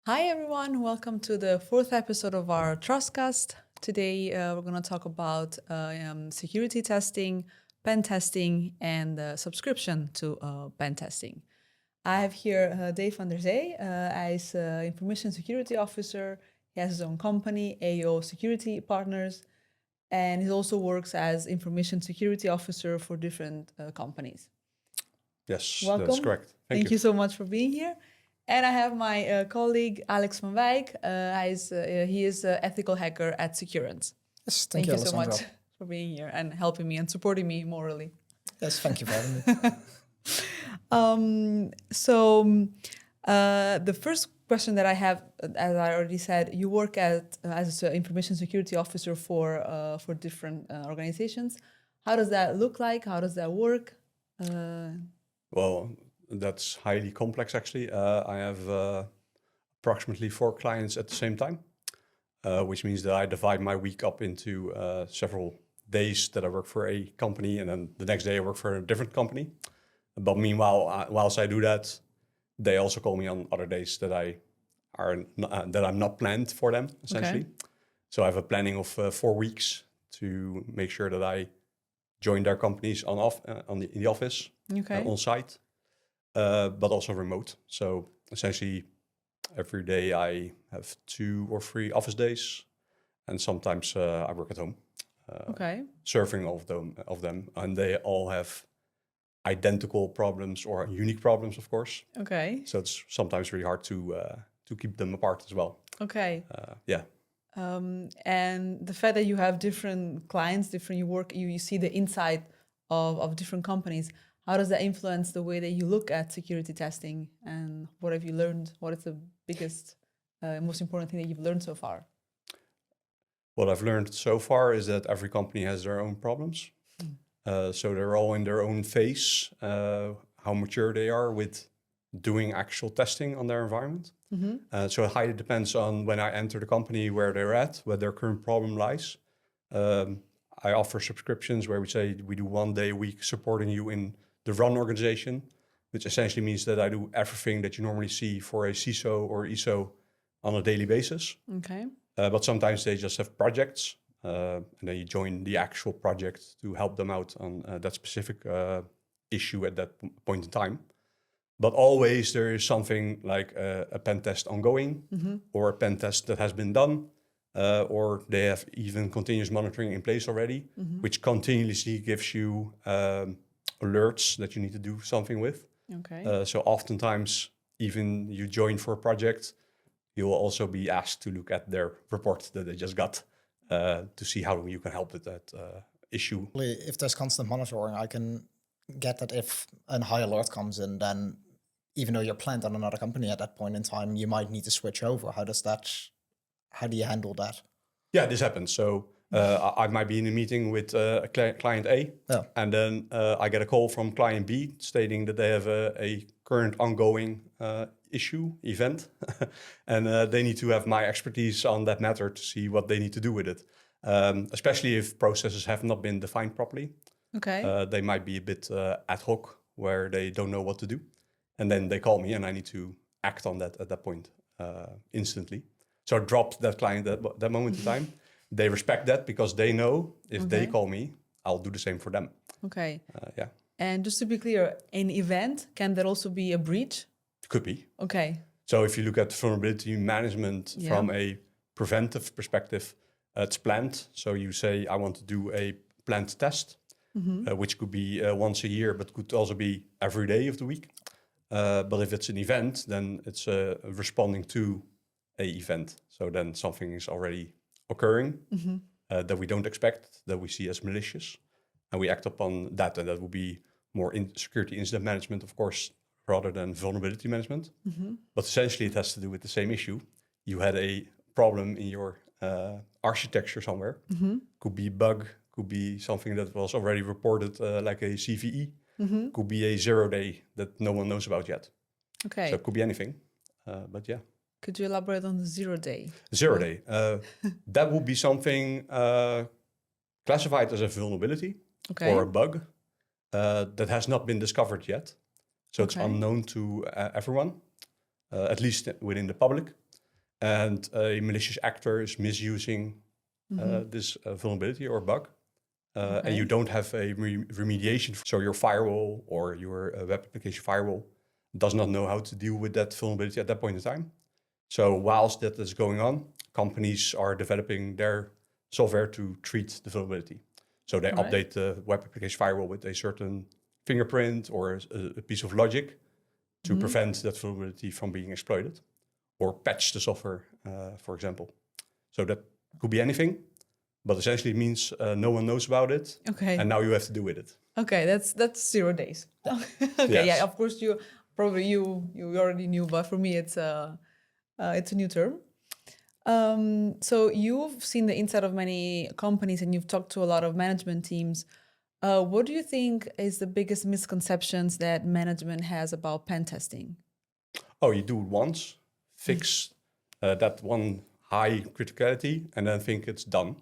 Hi, everyone. Welcome to the fourth episode of our Trustcast. Today, we're going to talk about security testing, pen testing, and subscription to pen testing. I have here Dave van der Zee. He's Information Security Officer. He has his own company, AO Security Partners, and he also works as Information Security Officer for different companies. Yes, Welcome. that's correct. Thank you so much for being here. And I have my colleague Alex van Wijk. He is an ethical hacker at Securance. Yes, Thank you so Alessandro. much for being here and helping me and supporting me morally. Yes, thank you for having me. The first question that I have, as I already said, you work as an information security officer for different organizations. How does that look like? How does that work? Well, that's highly complex, actually. I have approximately 4 clients at the same time, which means that I divide my week up into several days that I work for a company, and then the next day I work for a different company. But meanwhile, whilst I do that, they also call me on other days that I'm not planned for them, essentially. Okay. So I have a planning of 4 weeks to make sure that I join their companies in the office, on site, but also remote. So essentially, every day I have 2 or 3 office days, and sometimes I work at home. Serving of them, and they all have identical problems or unique problems, of course. Okay. So it's sometimes really hard to keep them apart as well. Okay. Yeah. And the fact that you have different clients, you see the inside of different companies. How does that influence the way that you look at security testing? And what have you learned? What is the biggest, most important thing that you've learned so far? What I've learned so far is that every company has their own problems. So they're all in their own phase, how mature they are with doing actual testing on their environment. So it highly depends on when I enter the company, where they're at, where their current problem lies. I offer subscriptions where we say we do 1 day a week supporting you in the run organization, which essentially means that I do everything that you normally see for a CISO or ISO on a daily basis. Okay. But sometimes they just have projects, and then you join the actual project to help them out on that specific issue at that point in time. But always there is something like a pen test ongoing, or a pen test that has been done, or they have even continuous monitoring in place already, which continuously gives you alerts that you need to do something with. Okay. So oftentimes, even you join for a project, you will also be asked to look at their report that they just got to see how you can help with that issue. If there's constant monitoring, I can get that if a high alert comes in, then even though you're planned on another company at that point in time, you might need to switch over. How do you handle that? Yeah, this happens. So I might be in a meeting with client A, and then I get a call from client B stating that they have a current ongoing event, and they need to have my expertise on that matter to see what they need to do with it, especially if processes have not been defined properly. Okay. They might be a bit ad hoc, where they don't know what to do, and then they call me and I need to act on that at that point instantly. So I dropped that client that moment in time. They respect that because they know if they call me, I'll do the same for them. Okay. Yeah. And just to be clear, an event, can that also be a breach? Could be. Okay. So if you look at vulnerability management from a preventive perspective, it's planned. So you say, I want to do a planned test, which could be once a year, but could also be every day of the week. But if it's an event, then it's responding to a event. So then something is already occurring that we don't expect, that we see as malicious, and we act upon that. And that will be more in security incident management, of course, rather than vulnerability management. But essentially it has to do with the same issue. You had a problem in your architecture somewhere. Could be a bug, could be something that was already reported like a CVE, could be a 0 day that no one knows about yet. Okay. So it could be anything, but yeah. Could you elaborate on the 0 day? 0 day. That would be something classified as a vulnerability or a bug that has not been discovered yet. So it's unknown to everyone, at least within the public. and a malicious actor is misusing this vulnerability or bug, and you don't have a remediation. So your firewall or your web application firewall does not know how to deal with that vulnerability at that point in time. So whilst that is going on, companies are developing their software to treat the vulnerability. So they update the web application firewall with a certain fingerprint or a piece of logic to prevent that vulnerability from being exploited, or patch the software, for example. So that could be anything, but essentially it means no one knows about it, and now you have to do with it. Okay, that's 0 days. Okay, yeah, of course you already knew, but for me it's a new term. So you've seen the inside of many companies and you've talked to a lot of management teams. What do you think is the biggest misconceptions that management has about pen testing? Oh, you do it once, fix that one high criticality, and then think it's done.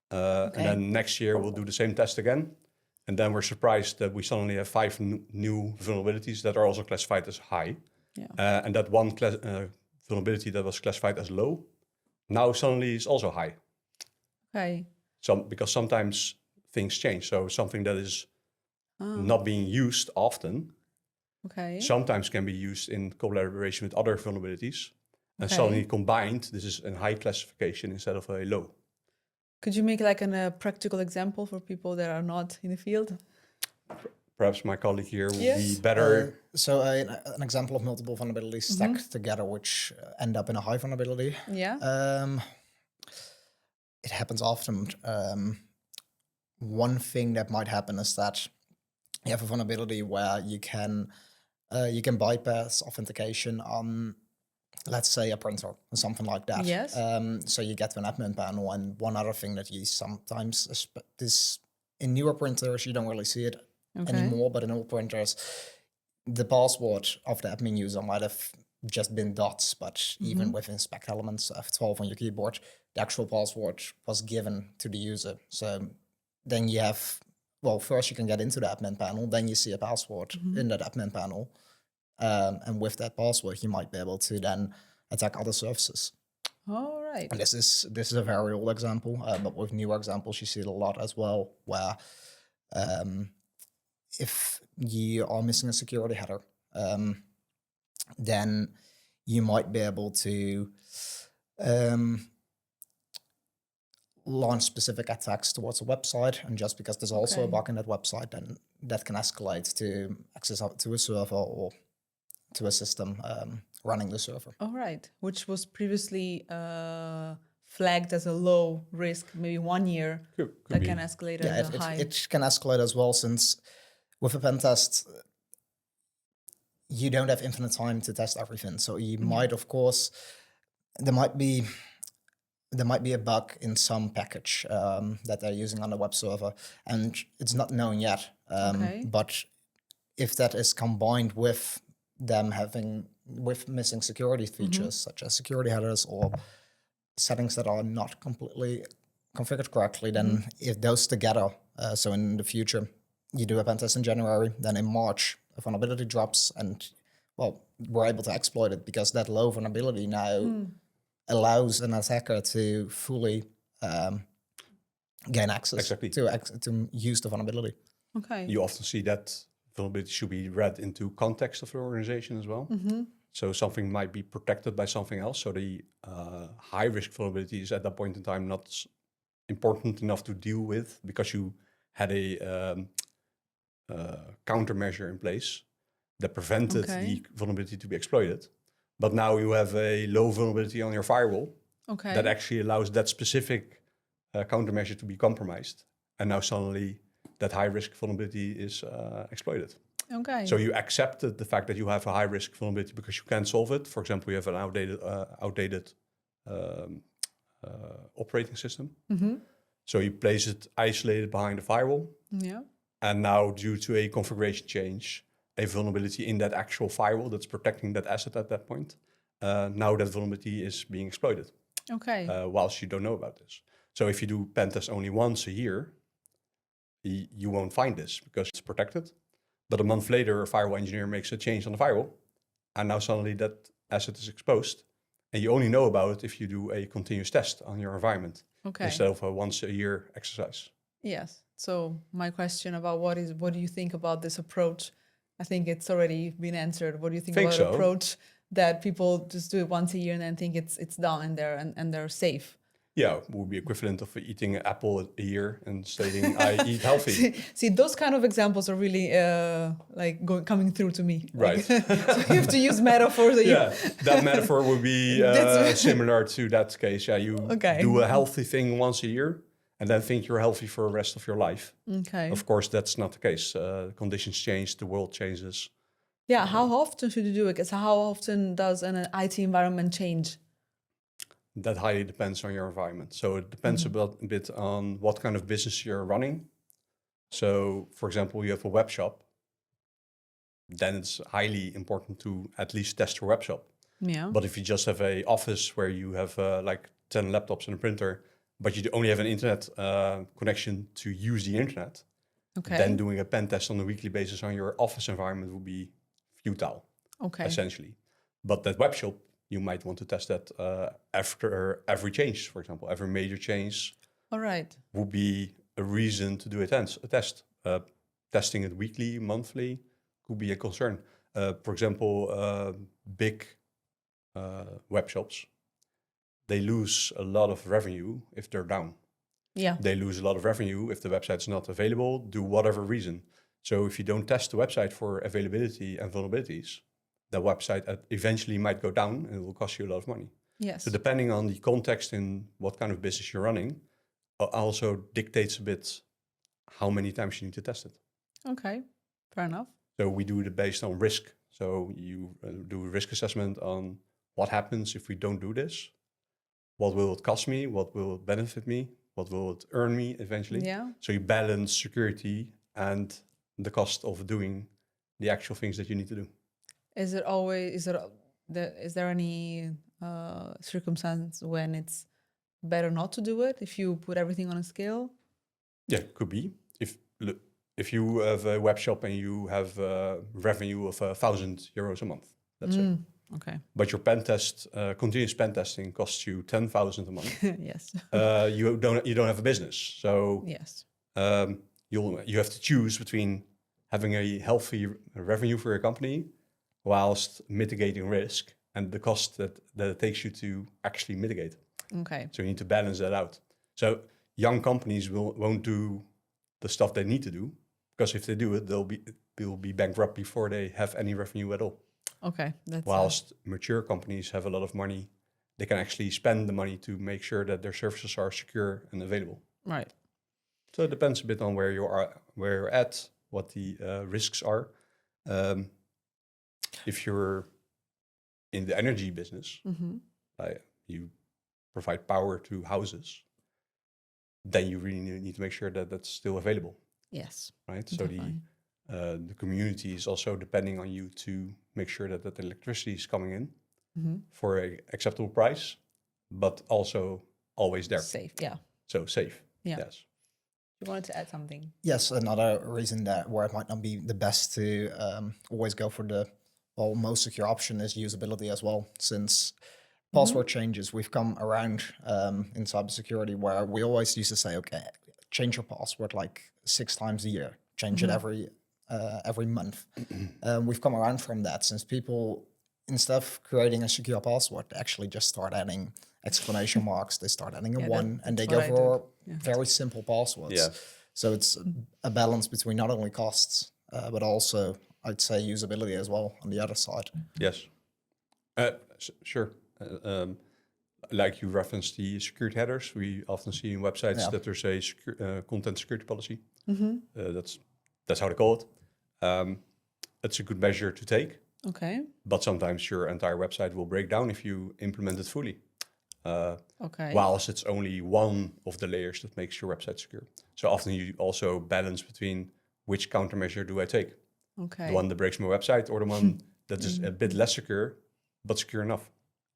And then next year we'll do the same test again. And then we're surprised that we suddenly have 5 new vulnerabilities that are also classified as high. Yeah. And that one vulnerability that was classified as low now suddenly is also high. Okay. Because sometimes things change. So something that is not being used often sometimes can be used in collaboration with other vulnerabilities. And suddenly combined, this is a high classification instead of a low. Could you make like a practical example for people that are not in the field? Perhaps my colleague here will be better. So an example of multiple vulnerabilities stacked together, which end up in a high vulnerability. Yeah. It happens often. One thing that might happen is that you have a vulnerability where you can bypass authentication on, let's say, a printer or something like that. Yes. So you get to an admin panel, and one other thing that you sometimes this in newer printers you don't really see it anymore, but in old printers, the password of the admin user might have just been dots, but even with inspect elements F12 on your keyboard, the actual password was given to the user. So then you have, well, first you can get into the admin panel, then you see a password in that admin panel. And with that password, you might be able to then attack other services. All right. And this is a very old example, but with newer examples, you see it a lot as well, where if you are missing a security header, then you might be able to launch specific attacks towards a website, and just because there's also a bug in that website, then that can escalate to access out to a server or to a system running the server. All right, which was previously flagged as a low risk, maybe 1 year, that can escalate as a high. It can escalate as well, since with a pen test, you don't have infinite time to test everything. So you might, of course, there might be a bug in some package that they're using on the web server, and it's not known yet. But if that is combined with them with missing security features, such as security headers or settings that are not completely configured correctly, then if those together, so in the future, you do a pen test in January, then in March, a vulnerability drops, and, well, we're able to exploit it because that low vulnerability now allows an attacker to fully gain access to use the vulnerability. Okay. You often see that vulnerability should be read into context of the organization as well. So something might be protected by something else. So the high-risk vulnerability is at that point in time not important enough to deal with because you had a countermeasure in place that prevented the vulnerability to be exploited. But now you have a low vulnerability on your firewall that actually allows that specific countermeasure to be compromised. And now suddenly that high-risk vulnerability is exploited. Okay. So you accepted the fact that you have a high-risk vulnerability because you can't solve it. For example, you have an outdated operating system. So you place it isolated behind the firewall. Yeah. And now, due to a configuration change, a vulnerability in that actual firewall that's protecting that asset at that point, now that vulnerability is being exploited. Okay. Whilst you don't know about this. So if you do pen test only once a year, you won't find this because it's protected. But a month later, a firewall engineer makes a change on the firewall, and now suddenly that asset is exposed, And you only know about it if you do a continuous test on your environment instead of a once a year exercise. Yes. So my question about what do you think about this approach? I think it's already been answered. What do you think about the approach that people just do it once a year and then think it's done and they're safe? Yeah, it would be equivalent of eating an apple a year and stating I eat healthy. See, those kind of examples are really coming through to me. Right. So you have to use metaphors. That metaphor would be similar to that case. Yeah, you do a healthy thing once a year and then think you're healthy for the rest of your life. Okay. Of course, that's not the case. Conditions change, the world changes. Yeah, how often should you do it? Because how often does an IT environment change? That highly depends on your environment. So it depends a bit on what kind of business you're running. So, for example, you have a web shop, then it's highly important to at least test your web shop. Yeah. But if you just have an office where you have like 10 laptops and a printer, but you only have an internet connection to use the internet, then doing a pen test on a weekly basis on your office environment would be futile, essentially. But that web shop, you might want to test that after every change, for example. Every major change would be a reason to do a test. Testing it weekly, monthly, could be a concern. For example, big web shops, they lose a lot of revenue if they're down. Yeah. They lose a lot of revenue if the website's not available, due whatever reason. So if you don't test the website for availability and vulnerabilities, the website eventually might go down and it will cost you a lot of money. Yes. So depending on the context in what kind of business you're running, also dictates a bit how many times you need to test it. Okay, fair enough. So we do it based on risk. So you do a risk assessment on what happens if we don't do this. What will it cost me? What will it benefit me? What will it earn me eventually? Yeah. So you balance security and the cost of doing the actual things that you need to do. Is there any circumstance when it's better not to do it if you put everything on a scale? Yeah, could be. If you have a web shop and you have a revenue of €1,000 a month, let's say. Okay. But your continuous pen testing costs you 10,000 a month. Yes. You don't have a business, so yes. You have to choose between having a healthy revenue for your company whilst mitigating risk and the cost that it takes you to actually mitigate. Okay. So you need to balance that out. So young companies won't do the stuff they need to do, because if they do it, they'll be bankrupt before they have any revenue at all. Okay. Whilst mature companies have a lot of money, they can actually spend the money to make sure that their services are secure and available. Right. So it depends a bit on where you're at, what the risks are. If you're in the energy business, you provide power to houses, then you really need to make sure that that's still available. Yes. Right. Definitely. So the community is also depending on you to make sure that electricity is coming in for an acceptable price, but also always there. Safe. Yeah. So safe. Yeah. Yes. You wanted to add something? Yes, another reason where it might not be the best to always go for the most secure option is usability as well. Since password changes, we've come around in cybersecurity where we always used to say, okay, change your password like 6 times a year, change it every month. We've come around from that, since people, instead of creating a secure password, they actually just start adding exclamation marks, they start adding a 1, and they go for very simple passwords. Yeah. So it's a balance between not only costs, but also, I'd say, usability as well on the other side. Yes. Sure. Like you referenced the security headers, we often see in websites that there's a content security policy. That's how they call it. It's a good measure to take. Okay. But sometimes your entire website will break down if you implement it fully. Whilst it's only one of the layers that makes your website secure. So often you also balance between which countermeasure do I take. Okay. The one that breaks my website or the one that is a bit less secure, but secure enough.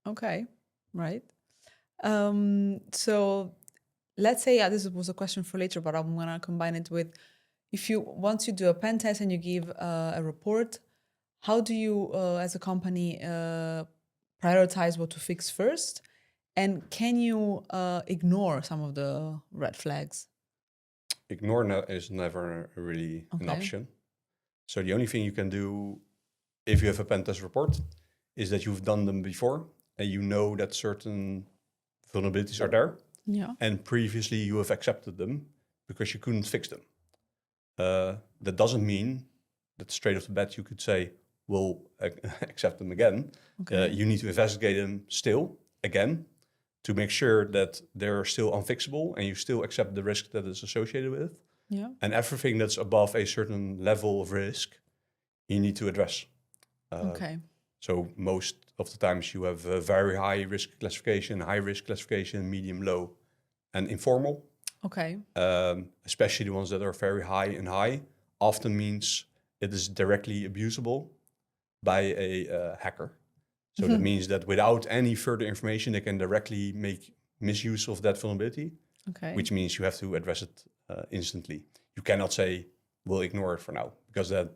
Okay, right. So let's say, this was a question for later, but I'm going to combine it with, once you do a pen test and you give a report, how do you, as a company, prioritize what to fix first? And can you ignore some of the red flags? Ignore is never really an Okay. option. So the only thing you can do if you have a pen test report is that you've done them before and you know that certain vulnerabilities are there. Yeah. And previously you have accepted them because you couldn't fix them. That doesn't mean that straight off the bat you could say, we'll accept them again. Okay. You need to investigate them still again to make sure that they're still unfixable and you still accept the risk that is associated with it. Yeah. And everything that's above a certain level of risk, you need to address. Okay. So most of the times you have a very high risk classification, high risk classification, medium, low, and informal. Okay. Especially the ones that are very high and high, often means it is directly abusable by a hacker. So that means that without any further information, they can directly make misuse of that vulnerability, Okay. which means you have to address it instantly. You cannot say, we'll ignore it for now, because that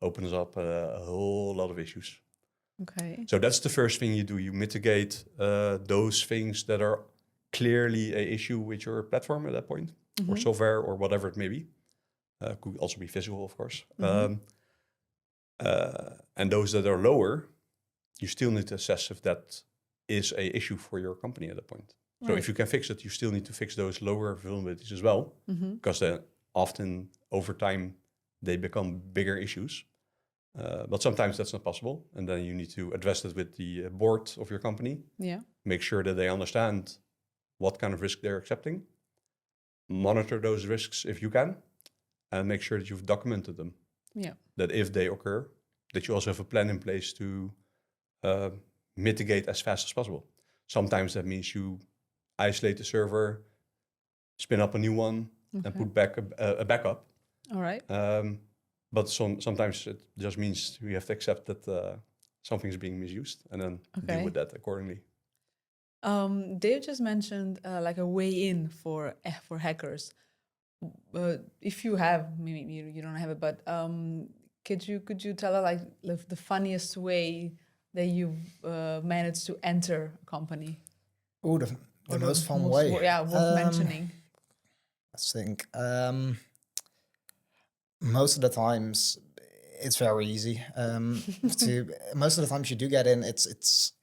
opens up a whole lot of issues. Okay. So that's the first thing you do. You mitigate those things that are clearly an issue with your platform at that point, or software, or whatever it may be. Could also be physical, of course. And those that are lower, you still need to assess if that is an issue for your company at that point. So Right. if you can fix it, you still need to fix those lower vulnerabilities as well, because then often over time they become bigger issues. But sometimes that's not possible. And then you need to address it with the board of your company, Yeah. make sure that they understand what kind of risk they're accepting, monitor those risks if you can, and make sure that you've documented them. Yeah. That if they occur, that you also have a plan in place to mitigate as fast as possible. Sometimes that means you isolate the server, spin up a new one, and put back a backup. All right. But sometimes it just means we have to accept that something is being misused and then deal Okay. with that accordingly. Dave just mentioned like a way in for hackers. If you have, maybe you don't have it, but could you tell us like the funniest way that you've managed to enter a company? Oh, the Or most fun way. worth mentioning. I think most of the times it's very easy. Most of the times you do get in, it's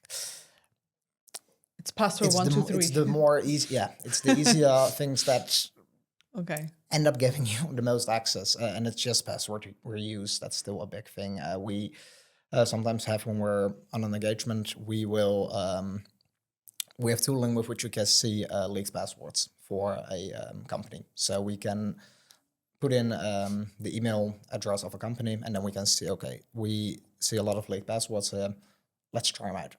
password 1, 2, 3. It's the more easy. Yeah, it's the easier things that Okay. end up giving you the most access, and it's just password reuse. That's still a big thing. We sometimes have when we're on an engagement, we have tooling with which you can see leaked passwords for a company. So we can put in the email address of a company, and then we can see, okay, we see a lot of leaked passwords here. Let's try them out.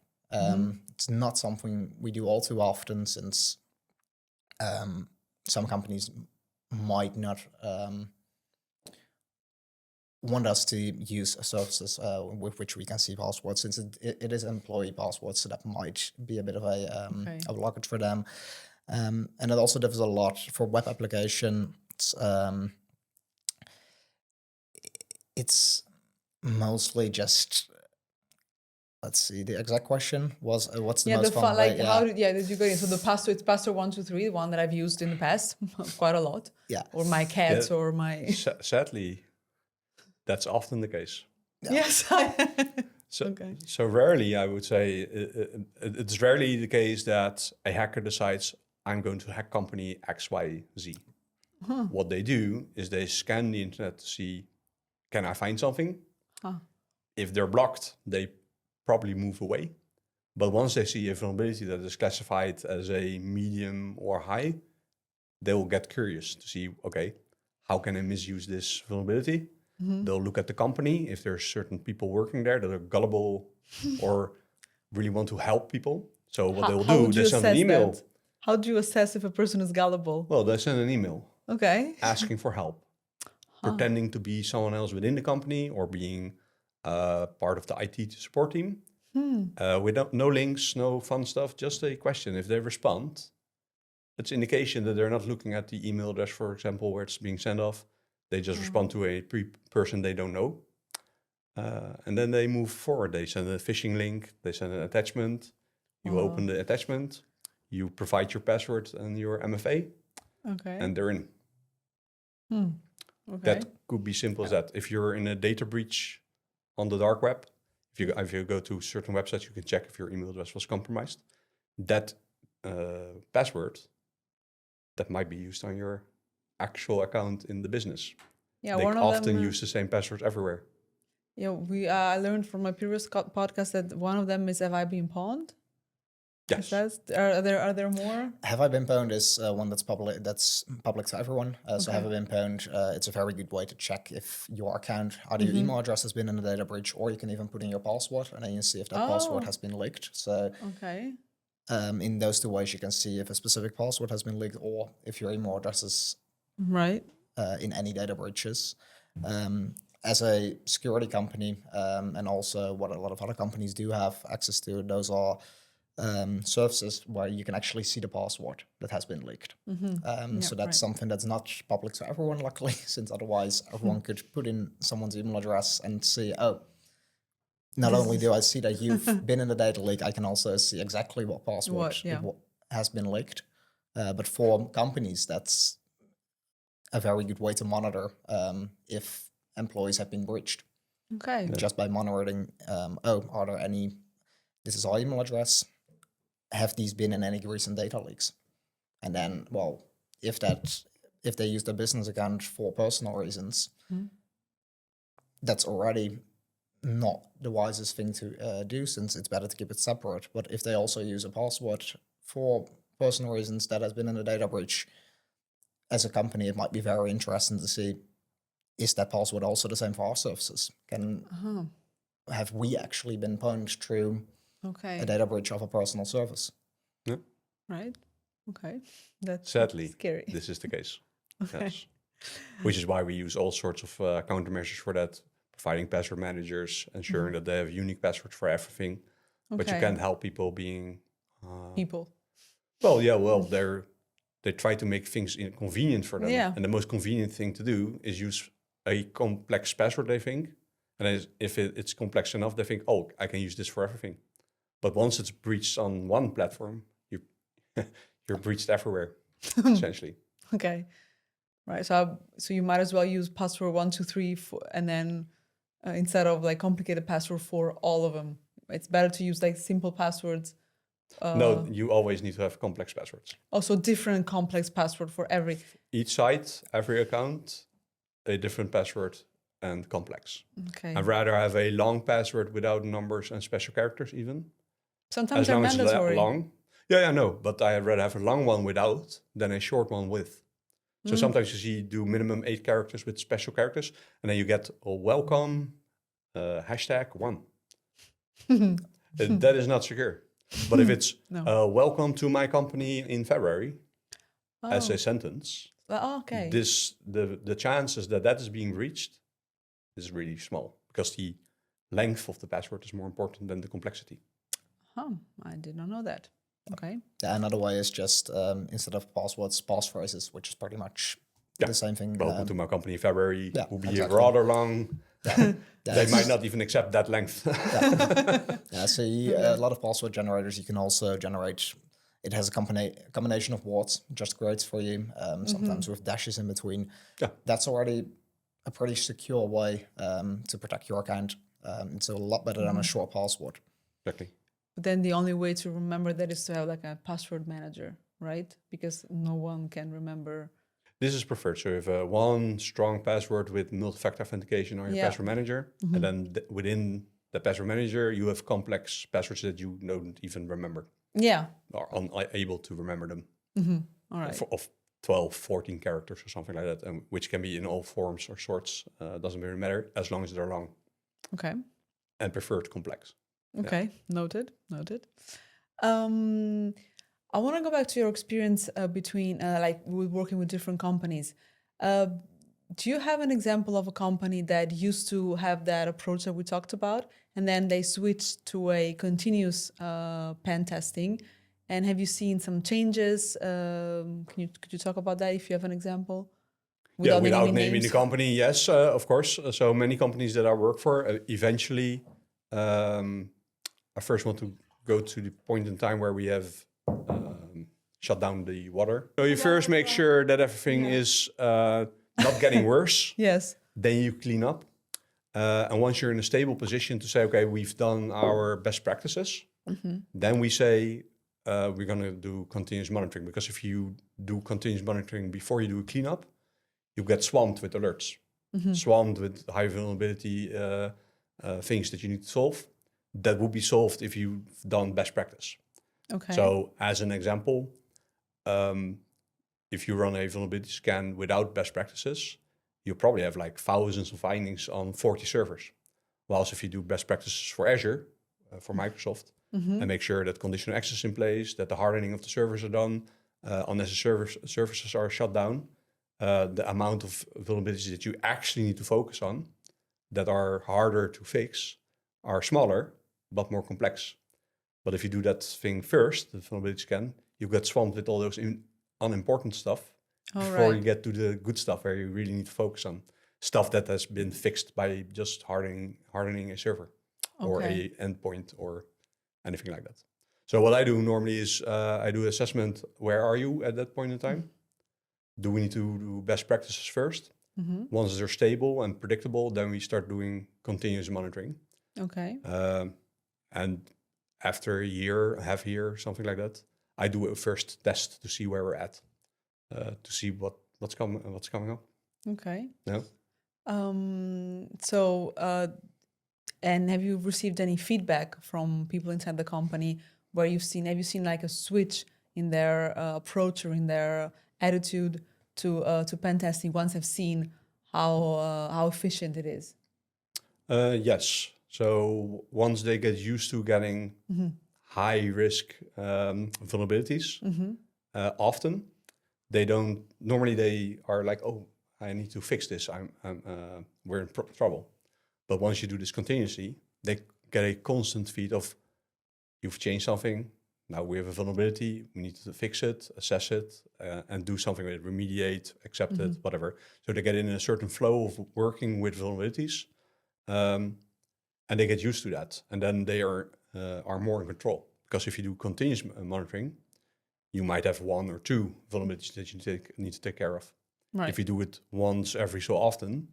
It's not something we do all too often, since some companies might not want us to use services with which we can see passwords, since it is employee passwords, so that might be a bit of a blockage for them. And it also differs a lot for web application. It's mostly just, let's see, the exact question was what's the most fun way? How did you go in? So the password, it's password 1, 2, 3, the one that I've used in the past quite a lot. Yeah. Or my cats or my Sadly, that's often the case. Yeah. Yes. Okay. So rarely, I would say, it's rarely the case that a hacker decides, I'm going to hack company X, Y, Z. What they do is they scan the internet to see, can I find something? If they're blocked, they probably move away. But once they see a vulnerability that is classified as a medium or high, they will get curious to see, okay, how can I misuse this vulnerability? They'll look at the company. If there's certain people working there that are gullible or really want to help people. So what they'll do, they send an email. How do you assess if a person is gullible? Well, they send an email. Okay. Asking for help. Pretending to be someone else within the company or being part of the IT support team. Without no links, no fun stuff, just a question. If they respond, it's indication that they're not looking at the email address, for example, where it's being sent off. They just respond to a person they don't know. And then they move forward. They send a phishing link. They send an attachment. You open the attachment. You provide your password and your MFA. Okay. And they're in. Okay. That could be simple as that. If you're in a data breach on the dark web, if you go to certain websites, you can check if your email address was compromised. That password that might be used on your actual account in the business. Yeah, they one of often them, use the same password everywhere. Yeah, I learned from my previous podcast that one of them is "Have I been pawned?" Yes. Are there more? Have I been pwned is one that's public to everyone. So have I been pwned? It's a very good way to check if your account, either your email address has been in a data breach, or you can even put in your password and then you see if that password has been leaked. So in those two ways, you can see if a specific password has been leaked or if your email address is right in any data breaches. As a security company, and also what a lot of other companies do have access to, those are services where you can actually see the password that has been leaked. So that's something that's not public to everyone, luckily, since otherwise everyone could put in someone's email address and see, oh, not only do I see that you've been in the data leak, I can also see exactly what password has been leaked. But for companies, that's a very good way to monitor if employees have been breached. Okay. Just by monitoring, are there any, this is our email address, have these been in any recent data leaks? And then, well, if they use their business account for personal reasons, that's already not the wisest thing to do, since it's better to keep it separate. But if they also use a password for personal reasons that has been in a data breach, as a company, it might be very interesting to see, is that password also the same for our services? Have we actually been punched through a data breach of a personal service? Yeah. Right. Okay. That's sadly scary. This is the case. Yes. Which is why we use all sorts of countermeasures for that, providing password managers, ensuring that they have unique passwords for everything. But you can't help people being people. Well, yeah, well, they try to make things convenient for them. Yeah. And the most convenient thing to do is use a complex password, they think. And if it's complex enough, they think, oh, I can use this for everything. But once it's breached on one platform, you're breached everywhere, essentially. Okay. Right. So you might as well use password 1, 2, 3, and then instead of like complicated password for all of them. It's better to use like simple passwords. No, you always need to have complex passwords. Also different complex password for every. Each site, every account, a different password and complex. Okay. I'd rather have a long password without numbers and special characters even. Sometimes as they're long mandatory. As it's long. Yeah, I know. But I'd rather have a long one without than a short one with. So sometimes you see do minimum 8 characters with special characters, and then you get a welcome, #1. That is not secure. But if it's welcome to my company in February as a sentence, okay. The chances that is being reached is really small, because the length of the password is more important than the complexity. I did not know that. Okay. Yeah, another way is just instead of passwords, passphrases, which is pretty much the same thing. Welcome to my company in February will be rather long. Yeah. They might not even accept that length. So a lot of password generators, you can also generate, it has a combination of words, just creates for you, sometimes with dashes in between. Yeah. That's already a pretty secure way to protect your account. It's a lot better than a short password. Exactly. But then the only way to remember that is to have like a password manager, right? Because no one can remember. This is preferred. So you have one strong password with multi-factor authentication on your password manager. And then within the password manager, you have complex passwords that you don't even remember. Yeah. Or unable to remember them. All right. Of 12, 14 characters or something like that, which can be in all forms or sorts. Doesn't really matter, as long as they're long. Okay. And preferred complex. Okay. Yeah. Noted. I want to go back to your experience between with working with different companies. Do you have an example of a company that used to have that approach that we talked about, and then they switched to a continuous pen testing? And have you seen some changes? Could you talk about that if you have an example? without naming names? the company, yes, of course. So many companies that I work for, eventually, I first want to go to the point in time where we have shut down the water. So you first make sure that everything is not getting worse. Yes. Then you clean up. And once you're in a stable position to say, okay, we've done our best practices, then we say we're going to do continuous monitoring. Because if you do continuous monitoring before you do a cleanup, you get swamped with alerts, swamped with high vulnerability things that you need to solve. That would be solved if you've done best practice. Okay. So as an example, if you run a vulnerability scan without best practices, you probably have like thousands of findings on 40 servers. Whilst if you do best practices for Azure, for Microsoft, and make sure that conditional access is in place, that the hardening of the servers are done, unnecessary services are shut down, the amount of vulnerabilities that you actually need to focus on that are harder to fix are smaller, but more complex. But if you do that thing first, the vulnerability scan, you get swamped with all those unimportant stuff before you get to the good stuff where you really need to focus on stuff that has been fixed by just hardening a server or a endpoint or anything like that. So what I do normally is I do assessment. Where are you at that point in time? Do we need to do best practices first? Once they're stable and predictable, then we start doing continuous monitoring. Okay. And after a year, half a year, something like that, I do a first test to see where we're at, to see what's coming up. Okay. Yeah. And have you received any feedback from people inside the company where have you seen like a switch in their approach or in their attitude to pen testing once they've seen how efficient it is? Yes. So once they get used to getting high risk vulnerabilities, often they are like, oh, I need to fix this. We're in trouble. But once you do this continuously, they get a constant feed of, you've changed something. Now we have a vulnerability. We need to fix it, assess it, and do something with it, remediate, accept it, whatever. So they get in a certain flow of working with vulnerabilities, and they get used to that. And then they are more in control. Because if you do continuous monitoring, you might have one or two vulnerabilities that you need to take care of. Right. If you do it once every so often,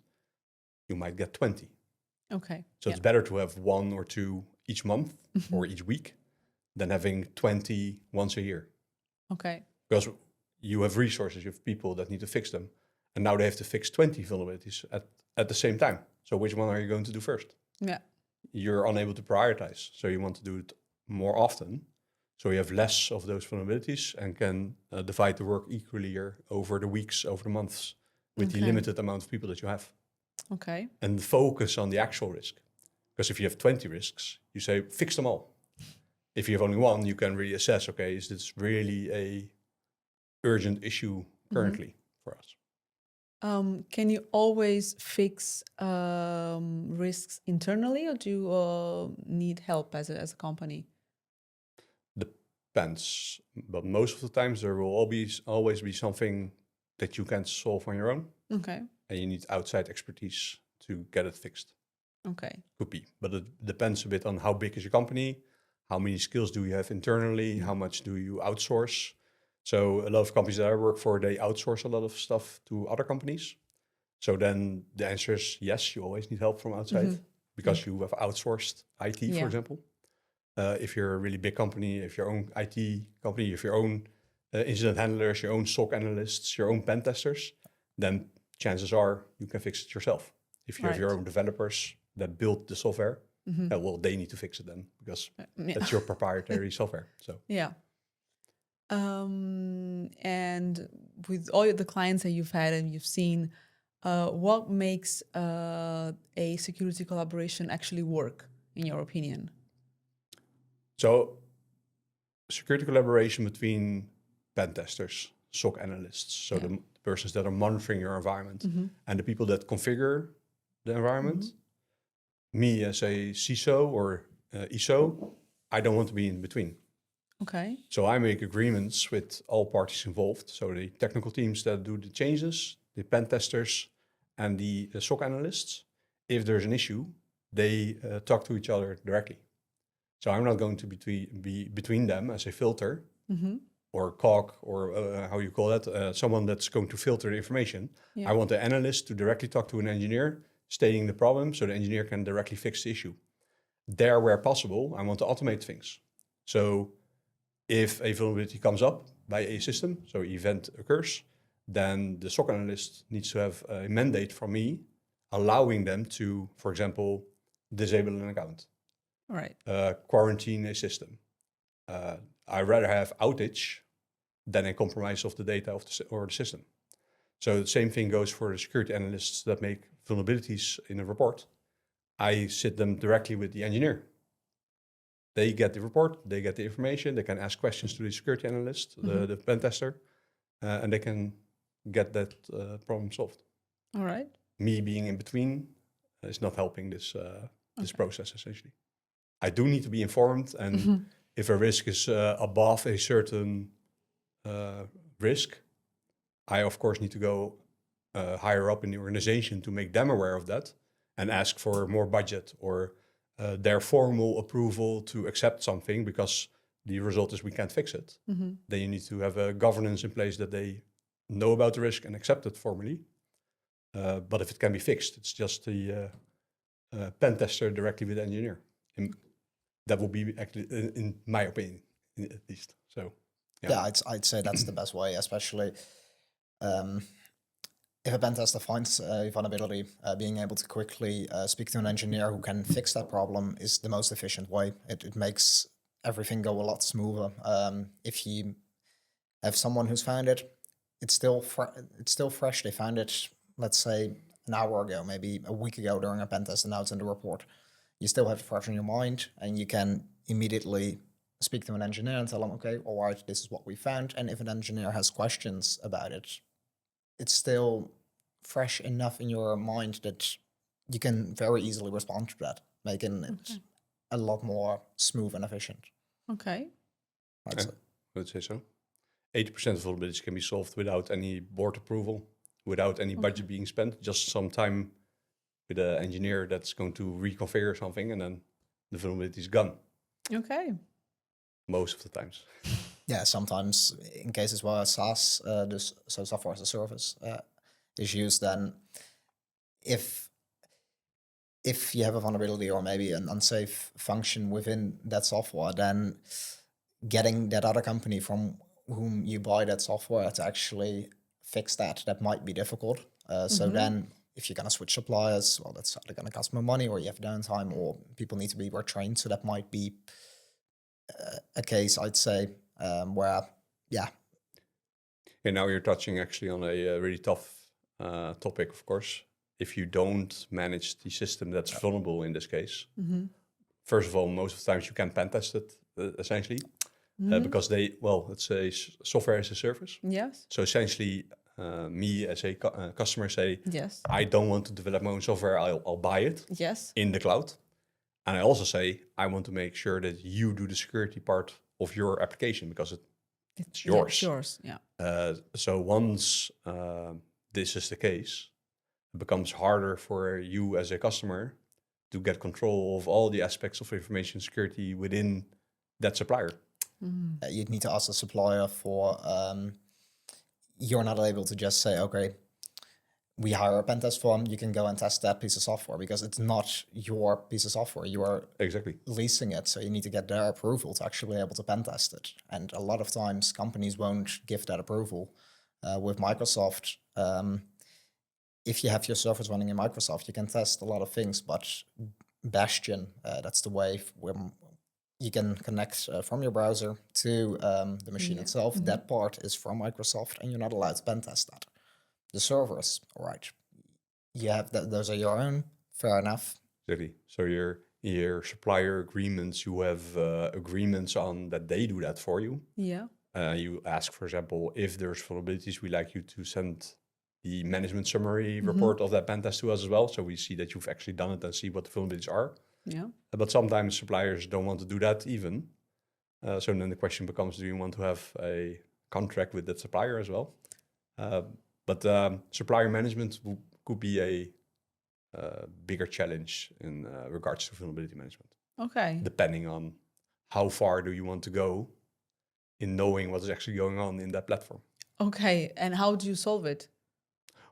you might get 20. Okay. So it's better to have one or two each month or each week than having 20 once a year. Okay. Because you have resources, you have people that need to fix them. And now they have to fix 20 vulnerabilities at the same time. So which one are you going to do first? Yeah. You're unable to prioritize. So you want to do it more often. So you have less of those vulnerabilities and can divide the work equally over the weeks, over the months, with the limited amount of people that you have. Okay. And focus on the actual risk. Because if you have 20 risks, you say, fix them all. If you have only one, you can really assess, okay, is this really a urgent issue currently for us? Can you always fix risks internally, or do you need help as a company? Depends. But most of the times there will always be something that you can't solve on your own. Okay. And you need outside expertise to get it fixed. Okay. Could be. But it depends a bit on how big is your company, how many skills do you have internally, how much do you outsource. So a lot of companies that I work for, they outsource a lot of stuff to other companies. So then the answer is yes, you always need help from outside because you have outsourced IT, for example. If you're a really big company, if your own IT company, if your own incident handlers, your own SOC analysts, your own pen testers, then chances are you can fix it yourself. If you have your own developers that build the software, well, they need to fix it then because that's your proprietary software. So yeah. And with all the clients that you've had and you've seen, what makes a security collaboration actually work, in your opinion? So security collaboration between pen testers, SOC analysts, so the persons that are monitoring your environment and the people that configure the environment. Me as a CISO or ISO, I don't want to be in between. Okay. So I make agreements with all parties involved. So the technical teams that do the changes, the pen testers, and the SOC analysts, if there's an issue, they talk to each other directly. So I'm not going to be between them as a filter or cog or how you call that, someone that's going to filter the information. Yeah. I want the analyst to directly talk to an engineer, stating the problem so the engineer can directly fix the issue. There, where possible, I want to automate things. So if a vulnerability comes up by a system, so event occurs, then the SOC analyst needs to have a mandate from me, allowing them to, for example, disable an account, Right. quarantine a system. I rather have outage than a compromise of the data of or the system. So the same thing goes for the security analysts that make vulnerabilities in a report. I sit them directly with the engineer. They get the report, they get the information, they can ask questions to the security analyst, the pen tester, and they can get that problem solved. All right. Me being in between is not helping this process, essentially. I do need to be informed, and if a risk is above a certain risk, I, of course, need to go higher up in the organization to make them aware of that and ask for more budget or their formal approval to accept something because the result is we can't fix it. Then you need to have a governance in place that they know about the risk and accept it formally. But if it can be fixed, it's just the pen tester directly with the engineer. That will be actually, in my opinion, at least. So, yeah, I'd say that's the best way, especially if a pen tester finds a vulnerability, being able to quickly speak to an engineer who can fix that problem is the most efficient way. It makes everything go a lot smoother. If you have someone who's found it, it's still fresh. They found it, let's say, an hour ago, maybe a week ago during a pen test, and now it's in the report. You still have it fresh in your mind, and you can immediately speak to an engineer and tell them, okay, all right, this is what we found. And if an engineer has questions about it, it's still fresh enough in your mind that you can very easily respond to that, making it a lot more smooth and efficient. Okay. I would say so. 80% of vulnerabilities can be solved without any board approval, without any budget being spent, just some time with an engineer that's going to reconfigure something, and then the vulnerability is gone. Okay. Most of the times. Yeah, sometimes in cases where SaaS, so software as a service, is used, then if you have a vulnerability or maybe an unsafe function within that software, then getting that other company from whom you buy that software to actually fix that might be difficult. So then if you're going to switch suppliers, well, that's either going to cost more money, or you have downtime, or people need to be retrained. So that might be a case, I'd say, where, yeah. And now you're touching actually on a really tough topic, of course. If you don't manage the system that's vulnerable in this case, first of all, most of the times you can pen test it, essentially, because let's say software as a service. Yes. So essentially, me as a customer say, yes, I don't want to develop my own software, I'll buy it in the cloud. And I also say, I want to make sure that you do the security part of your application because it's yours. Yeah, it's yours, yeah. So once this is the case, it becomes harder for you as a customer to get control of all the aspects of information security within that supplier. You'd need to ask the supplier for, you're not able to just say, okay, we hire a pen test firm, you can go and test that piece of software, because it's not your piece of software. You are leasing it, so you need to get their approval to actually be able to pen test it. And a lot of times companies won't give that approval. With Microsoft, if you have your servers running in Microsoft, you can test a lot of things, but Bastion, that's the way where you can connect from your browser to the machine itself. That part is from Microsoft, and you're not allowed to pen test that. The servers, all right, you have those are your own, fair enough. Exactly. So your supplier agreements, you have agreements on that they do that for you. Yeah. You ask, for example, if there's vulnerabilities, we like you to send the management summary report of that pen test to us as well. So we see that you've actually done it and see what the vulnerabilities are. Yeah. But sometimes suppliers don't want to do that even. So then the question becomes, do you want to have a contract with that supplier as well? But supplier management could be a bigger challenge in regards to vulnerability management. Okay. Depending on how far do you want to go in knowing what is actually going on in that platform. Okay. And how do you solve it?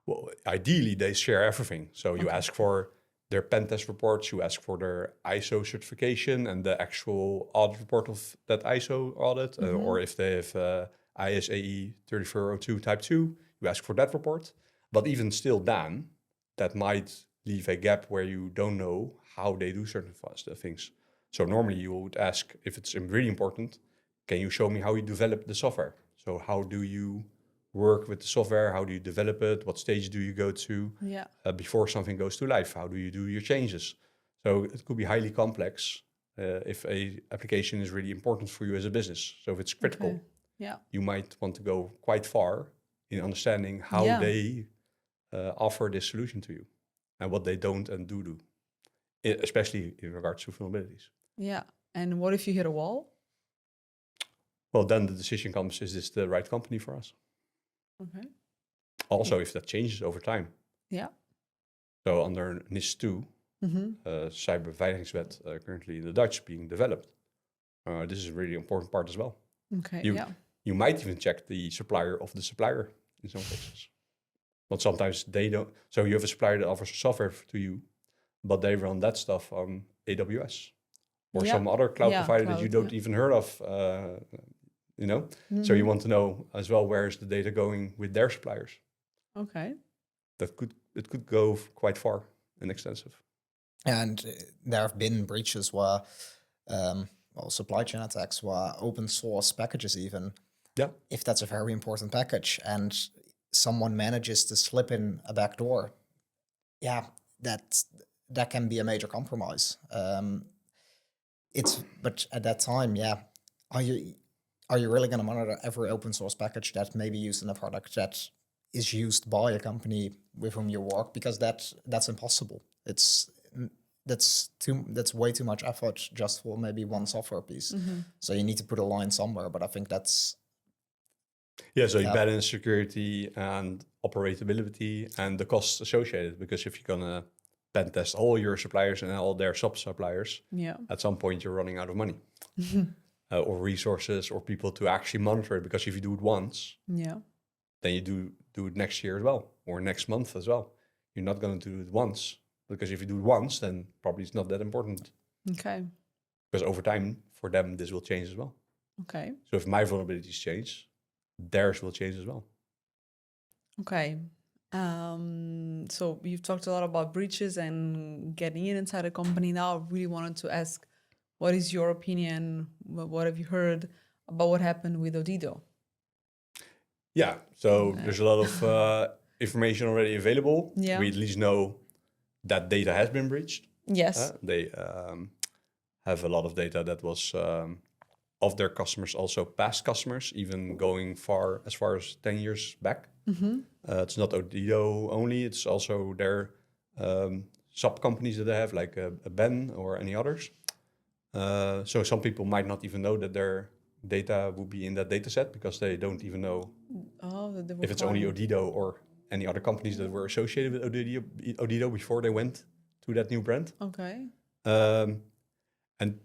Well, ideally, they share everything. So you ask for their pentest reports, you ask for their ISO certification and the actual audit report of that ISO audit, or if they have ISAE 3402 type 2, you ask for that report. But even still then, that might leave a gap where you don't know how they do certain things. So normally you would ask, if it's really important, can you show me how you develop the software? So how do you work with the software? How do you develop it? What stage do you go to before something goes to life? How do you do your changes? So it could be highly complex if a application is really important for you as a business. So if it's critical, you might want to go quite far in understanding how they offer this solution to you and what they don't and do, especially in regards to vulnerabilities. Yeah. And what if you hit a wall? Well, then the decision comes, is this the right company for us? Okay. Also, if that changes over time. Yeah. So under NIS 2, cyberbeveiligingswet, currently in the Dutch being developed, this is a really important part as well. Okay. You might even check the supplier of the supplier in some cases. But sometimes they don't. So you have a supplier that offers software to you, but they run that stuff on AWS or some other cloud provider that you don't even heard of. So you want to know as well, where is the data going with their suppliers? Okay. It could go quite far and extensive. And there have been breaches where, supply chain attacks where open source packages even, if that's a very important package and someone manages to slip in a backdoor, that can be a major compromise. But at that time, are you really going to monitor every open source package that may be used in a product that is used by a company with whom you work? Because that's impossible. That's way too much effort just for maybe one software piece. So you need to put a line somewhere. But I think that's you balance security and operability and the costs associated. Because if you're gonna pen test all your suppliers and all their sub suppliers, at some point you're running out of money. Or resources or people to actually monitor it. Because if you do it once, then you do it next year as well, or next month as well. You're not going to do it once, because if you do it once, then probably it's not that important. Okay. Because over time, for them, this will change as well. Okay. So if my vulnerabilities change, theirs will change as well. Okay. So you've talked a lot about breaches and getting in inside a company. Now I really wanted to ask, what is your opinion? What have you heard about what happened with Odido? Yeah, so there's a lot of information already available. Yeah. We at least know that data has been breached. Yes. They have a lot of data that was of their customers, also past customers, even going as far as 10 years back. It's not Odido only, it's also their sub-companies that they have, like a Ben or any others. So some people might not even know that their data will be in that data set, because they don't even know if it's only Odido or any other companies that were associated with Odido before they went to that new brand. Okay. And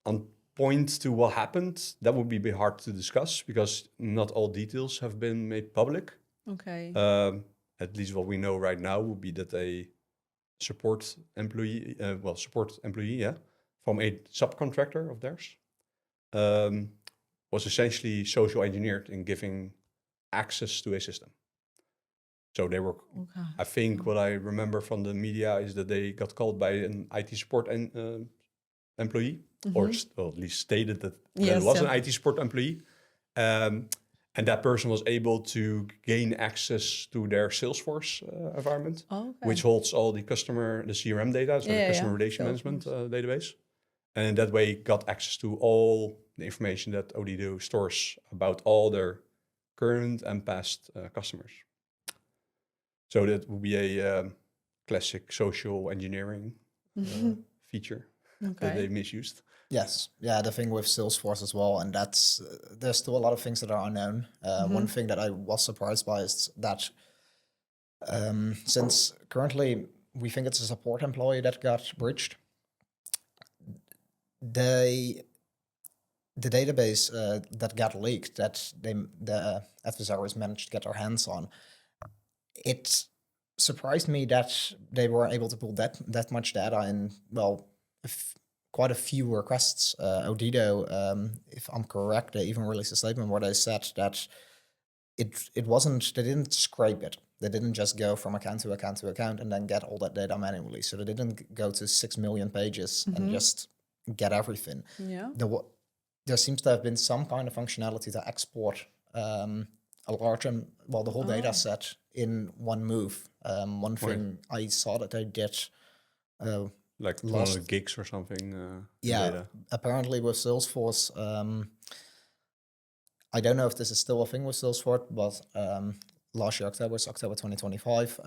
on point to what happened, that would be a bit hard to discuss, because not all details have been made public. Okay. At least what we know right now would be that a support employee, from a subcontractor of theirs, was essentially social engineered in giving access to a system. So they were, I think what I remember from the media is that they got called by an IT support employee, or at least stated that it was an IT support employee. And that person was able to gain access to their Salesforce environment, which holds all the CRM data, so the customer relation management database. And in that way got access to all the information that Odido stores about all their current and past customers. So that would be a classic social engineering feature that they misused. Yes, the thing with Salesforce as well, and that's there's still a lot of things that are unknown. One thing that I was surprised by is that Since currently we think it's a support employee that got breached, the database that got leaked, that the adversaries managed to get their hands on, it surprised me that they were able to pull that much data in, well, quite a few requests. Odido, if I'm correct, they even released a statement where they said that it wasn't, they didn't scrape it. They didn't just go from account to account to account and then get all that data manually. So they didn't go to 6 million pages and just get everything. Yeah. There seems to have been some kind of functionality to export a large, the whole data set in one move. One thing I saw that they did, like 200 gigs or something. Data. Apparently with Salesforce, I don't know if this is still a thing with Salesforce, but last year, October 2025,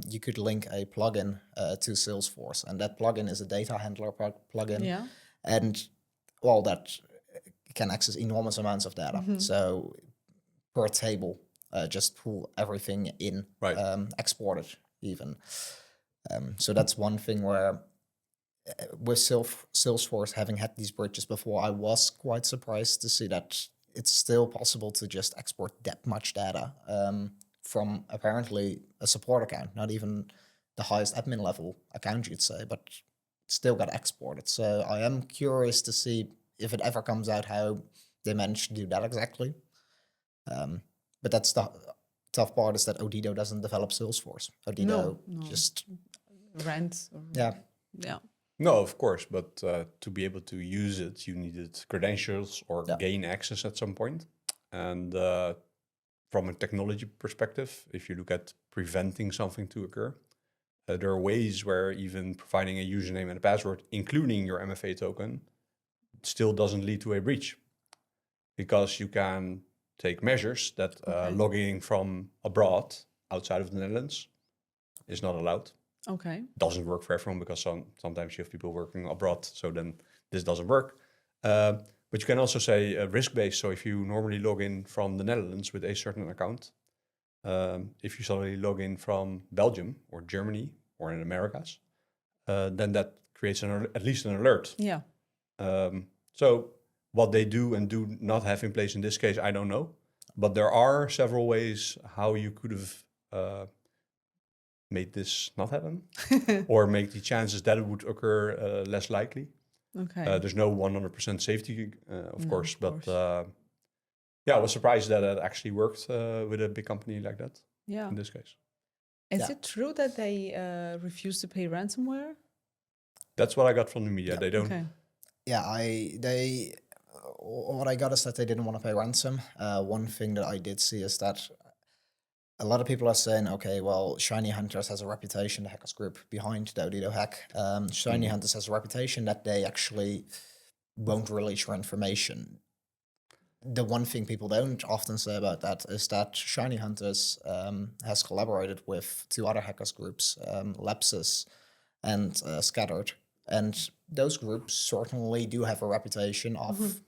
you could link a plugin to Salesforce, and that plugin is a data handler plugin. Yeah. And well, that can access enormous amounts of data. So per table, just pull everything in, export it even. So that's one thing where with Salesforce having had these breaches before, I was quite surprised to see that it's still possible to just export that much data from apparently a support account, not even the highest admin level account, you'd say, but still got exported. So I am curious to see if it ever comes out how they managed to do that exactly. But that's the tough part, is that Odido doesn't develop Salesforce. Odido just rents. Yeah. No, of course, but to be able to use it, you needed credentials or gain access at some point. And from a technology perspective, if you look at preventing something to occur, there are ways where even providing a username and a password, including your MFA token, still doesn't lead to a breach. Because you can take measures that logging from abroad, outside of the Netherlands, is not allowed. Okay. Doesn't work for everyone, because sometimes you have people working abroad, so then this doesn't work. But you can also say risk-based. So if you normally log in from the Netherlands with a certain account, if you suddenly log in from Belgium or Germany or in Americas, then that creates at least an alert. Yeah. So what they do and do not have in place in this case, I don't know. But there are several ways how you could have made this not happen or make the chances that it would occur less likely. Okay. There's no 100% safety, of course, but I was surprised that it actually worked with a big company like that. Yeah. In this case. Is it true that they refuse to pay ransomware? That's what I got from the media. They don't. Okay. Yeah, what I got is that they didn't want to pay ransom. One thing that I did see is that a lot of people are saying, okay, well, Shiny Hunters has a reputation, the hackers group behind the Odido hack. Shiny Hunters has a reputation that they actually won't release your information. The one thing people don't often say about that is that Shiny Hunters has collaborated with 2 other hackers groups, Lepsis and Scattered. And those groups certainly do have a reputation of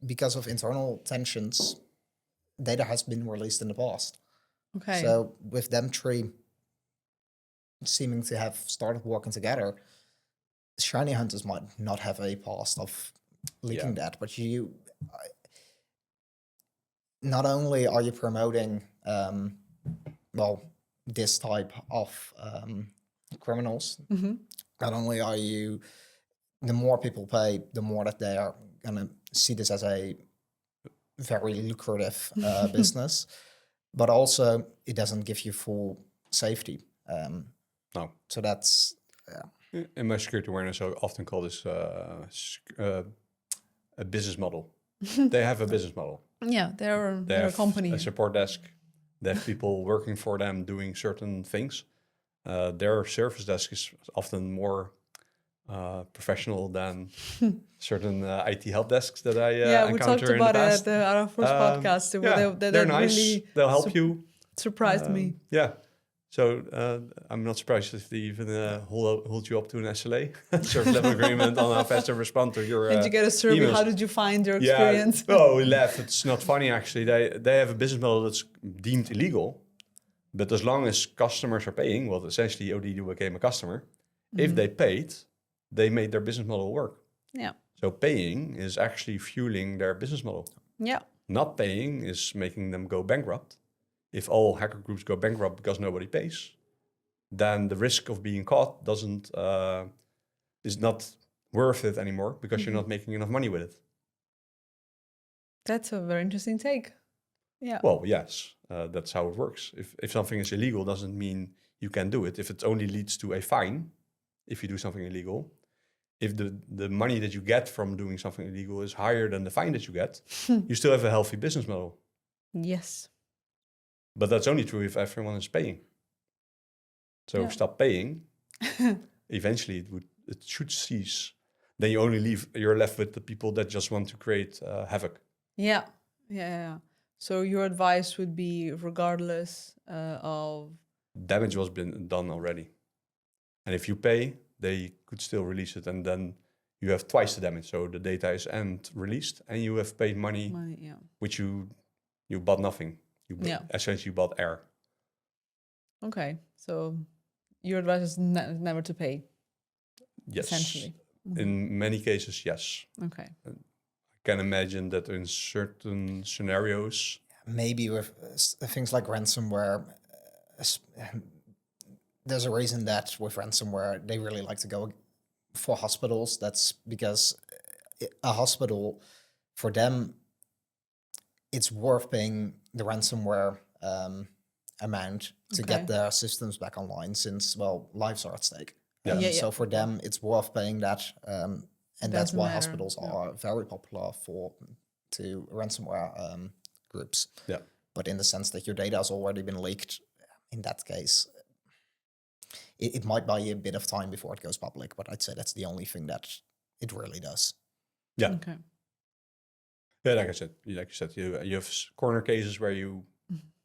because of internal tensions, data has been released in the past. Okay. So with them 3 seeming to have started working together, Shiny Hunters might not have a past of leaking that, but not only are you promoting this type of criminals, not only are you, the more people pay, the more that they are going to see this as a very lucrative business, but also it doesn't give you full safety. No. So that's... In my security awareness, I often call this a business model. They have a business model. Yeah, they're a company. A support desk. They have people working for them doing certain things. Their service desk is often more professional than certain IT help desks that I we encounter talked in the about past. it at our first podcast. They're nice. Really they'll help you. Surprised me. Yeah. So I'm not surprised if they even hold you up to an SLA, service level agreement, on how fast they respond to your Did you get a survey? emails. How did you find your experience? Yeah. Oh, we laugh. It's not funny, actually. They have a business model that's deemed illegal, But as long as customers are paying, well, essentially Odido became a customer. If they paid, they made their business model work. Yeah. So paying is actually fueling their business model. Yeah. Not paying is making them go bankrupt. If all hacker groups go bankrupt because nobody pays, then the risk of being caught is not worth it anymore because you're not making enough money with it. That's a very interesting take. Yeah. Well, yes, that's how it works. If something is illegal, doesn't mean you can do it. If it only leads to a fine, if you do something illegal, if the money that you get from doing something illegal is higher than the fine that you get, you still have a healthy business model. Yes. But that's only true if everyone is paying. So if you stop paying, eventually it should cease. Then you're left with the people that just want to create havoc. Yeah. So your advice would be, regardless of damage was been done already, and if you pay, they could still release it, and then you have twice the damage. So the data is released, and you have paid money which you bought nothing. Essentially you bought air. Okay, so your advice is never to pay. Yes, essentially. In many cases, yes. Okay. I can imagine that in certain scenarios, maybe with things like ransomware, there's a reason that with ransomware they really like to go for hospitals. That's because a hospital, for them, it's worth paying the ransomware amount to get their systems back online, since, well, lives are at stake. So for them, it's worth paying that, and that's why hospitals are very popular to ransomware groups. Yeah. But in the sense that your data has already been leaked, in that case, it might buy you a bit of time before it goes public. But I'd say that's the only thing that it really does. Yeah. Okay. Yeah, like you said, you have corner cases where you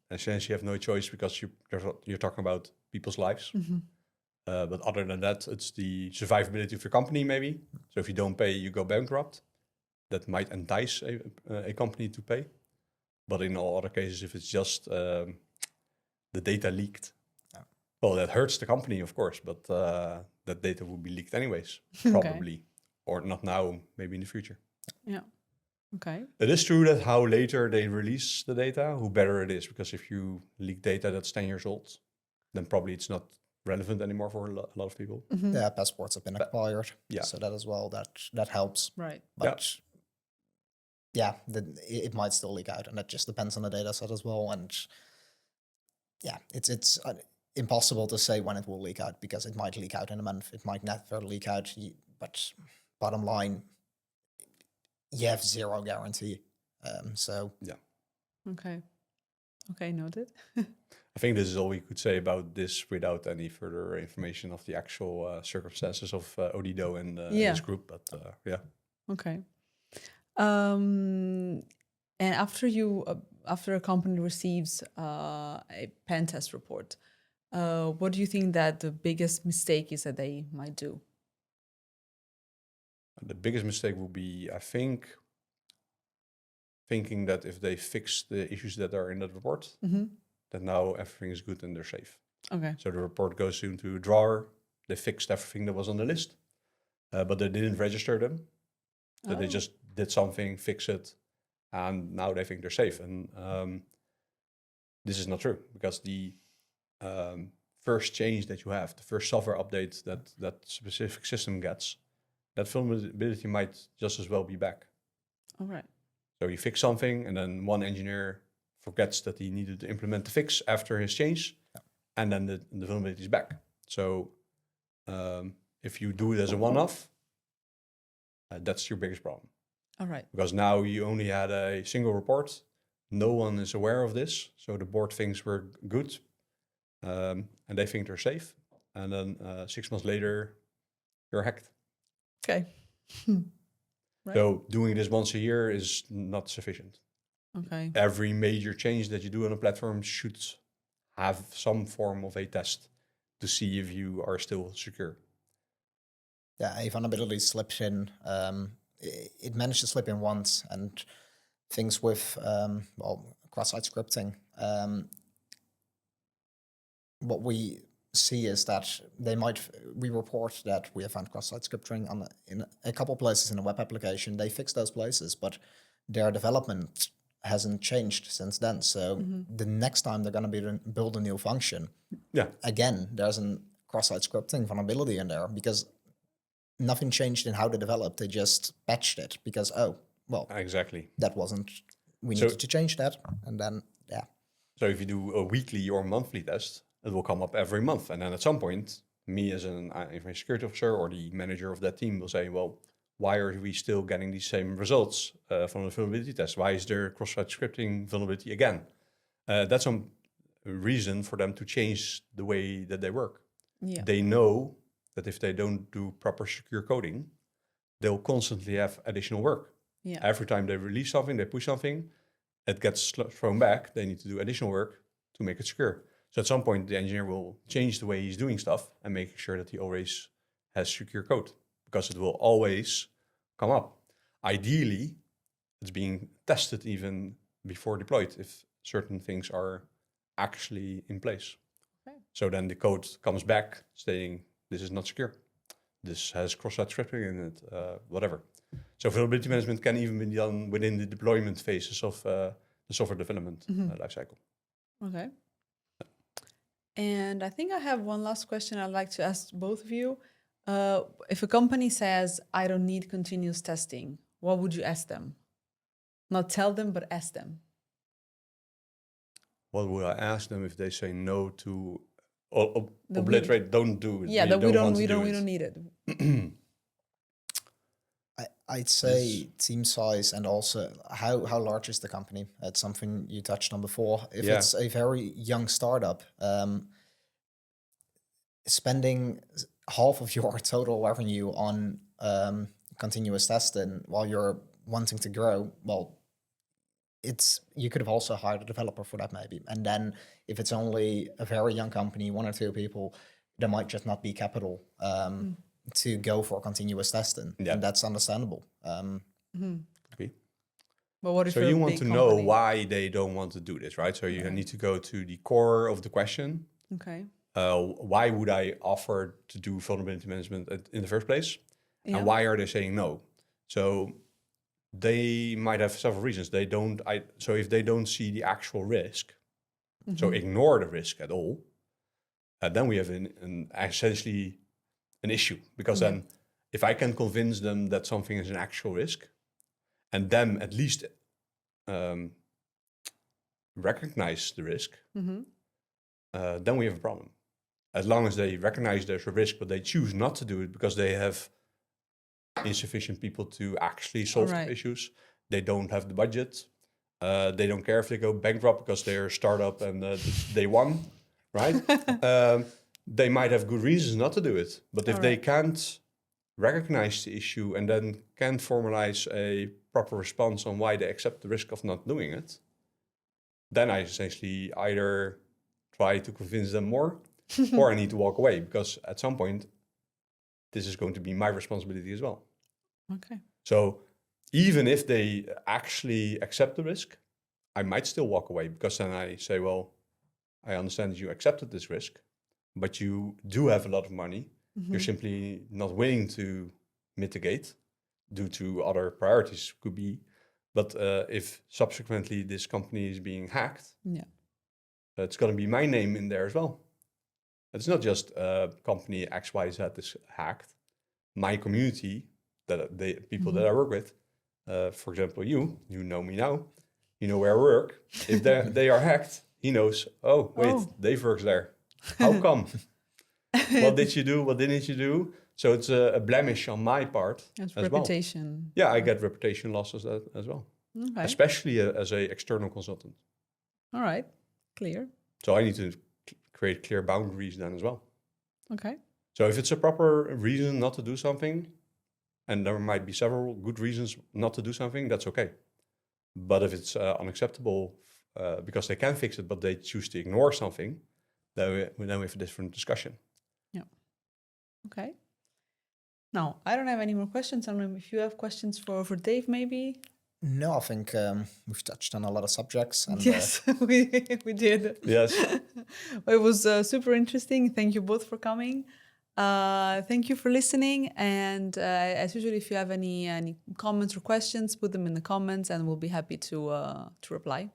essentially have no choice because you're talking about people's lives. But other than that, it's the survivability of your company, maybe. So if you don't pay, you go bankrupt. That might entice a company to pay. But in all other cases, if it's just the data leaked, well, that hurts the company, of course, but that data will be leaked anyways, probably. Or not now, maybe in the future. Yeah. Okay. It is true that how later they release the data, who better it is. Because if you leak data that's 10 years old, then probably it's not relevant anymore for a lot of people. Yeah, passports have been acquired. Yeah. So that as well, that helps. Right. But it might still leak out, and that just depends on the data set as well. And yeah, it's impossible to say when it will leak out, because it might leak out in a month. It might never leak out. But bottom line, you have zero guarantee. So yeah. Okay, noted. I think this is all we could say about this without any further information of the actual circumstances of Odido and this group. But yeah. Okay. And after a company receives a pen test report, what do you think that the biggest mistake is that they might do? The biggest mistake will be, I think, thinking that if they fix the issues that are in that report, that now everything is good and they're safe. Okay. So the report goes into a drawer. They fixed everything that was on the list, but they didn't register them. So they just did something, fix it, and now they think they're safe. And this is not true, because the first change that you have, the first software update that specific system gets, that vulnerability might just as well be back. All right. So you fix something, and then one engineer forgets that he needed to implement the fix after his change, and then the vulnerability is back. So if you do it as a one-off, that's your biggest problem. All right. Because now you only had a single report. No one is aware of this. So the board thinks we're good, and they think they're safe. And then 6 months later, you're hacked. Okay. Right. So doing this once a year is not sufficient. Okay. Every major change that you do on a platform should have some form of a test to see if you are still secure. Yeah, a vulnerability slips in. It managed to slip in once, and things with cross-site scripting. what we see is that we report that we have found cross-site scripting in a couple places in the web application. They fix those places, but their development hasn't changed since then. So the next time they're going to build a new function, again, there's a cross-site scripting vulnerability in there because nothing changed in how they developed. They just patched it because, exactly, that wasn't, we needed to change that. And then, So if you do a weekly or monthly test, it will come up every month. And then at some point, me as an information security officer or the manager of that team will say, well, why are we still getting these same results from the vulnerability test? Why is there cross-site scripting vulnerability again? That's some reason for them to change the way that they work. Yeah. They know that if they don't do proper secure coding, they'll constantly have additional work. Yeah. Every time they release something, they push something, it gets thrown back. They need to do additional work to make it secure. So at some point, the engineer will change the way he's doing stuff and make sure that he always has secure code, because it will always come up. Ideally, it's being tested even before deployed if certain things are actually in place. Okay. So then the code comes back saying, this is not secure. This has cross-site scripting in it, whatever. So vulnerability management can even be done within the deployment phases of the software development lifecycle. Okay. And I think I have one last question I'd like to ask both of you. If a company says, I don't need continuous testing, what would you ask them? Not tell them, but ask them. What would I ask them if they say no to obliterate, don't do it? Yeah, that we don't need it. I'd say team size and also how large is the company? It's something you touched on before. If it's a very young startup, spending half of your total revenue on continuous testing while you're wanting to grow, well, you could have also hired a developer for that maybe. And then if it's only a very young company, 1 or 2 people, there might just not be capital to go for continuous testing. Yeah. And that's understandable. Could be. But what if so you want to know why they don't want to do this, right? So you need to go to the core of the question. Okay. Why would I offer to do vulnerability management in the first place? Yeah. And why are they saying no? So they might have several reasons. So if they don't see the actual risk, so ignore the risk at all, then we have essentially an issue. Because then if I can convince them that something is an actual risk, and them at least recognize the risk, then we have a problem. As long as they recognize there's a risk, but they choose not to do it because they have insufficient people to actually solve the issues. They don't have the budget. They don't care if they go bankrupt because they're a startup and day one, right? They might have good reasons not to do it. But if they can't recognize the issue and then can't formalize a proper response on why they accept the risk of not doing it, then I essentially either try to convince them more or I need to walk away, because at some point, this is going to be my responsibility as well. Okay. So even if they actually accept the risk, I might still walk away, because then I say, well, I understand that you accepted this risk, but you do have a lot of money. You're simply not willing to mitigate due to other priorities, could be. But if subsequently this company is being hacked, it's going to be my name in there as well. It's not just company XYZ is hacked. My community, the people that I work with, for example, you know me now, you know where I work. If they are hacked, he knows, oh, wait, Dave works there. How come? What did you do? What didn't you do? So it's a blemish on my part. It's as reputation. Well. Yeah, I get reputation losses as well. Okay. Especially as an external consultant. All right, clear. So I need to create clear boundaries then as well. Okay. So if it's a proper reason not to do something, and there might be several good reasons not to do something, that's okay. But if it's unacceptable because they can fix it, but they choose to ignore something, then we have a different discussion. Yeah. Okay. Now, I don't have any more questions. I don't know if you have questions for Dave, maybe? No, I think we've touched on a lot of subjects. And, yes, we did. Yes. It was super interesting. Thank you both for coming. Thank you for listening. And as usual, if you have any comments or questions, put them in the comments and we'll be happy to reply.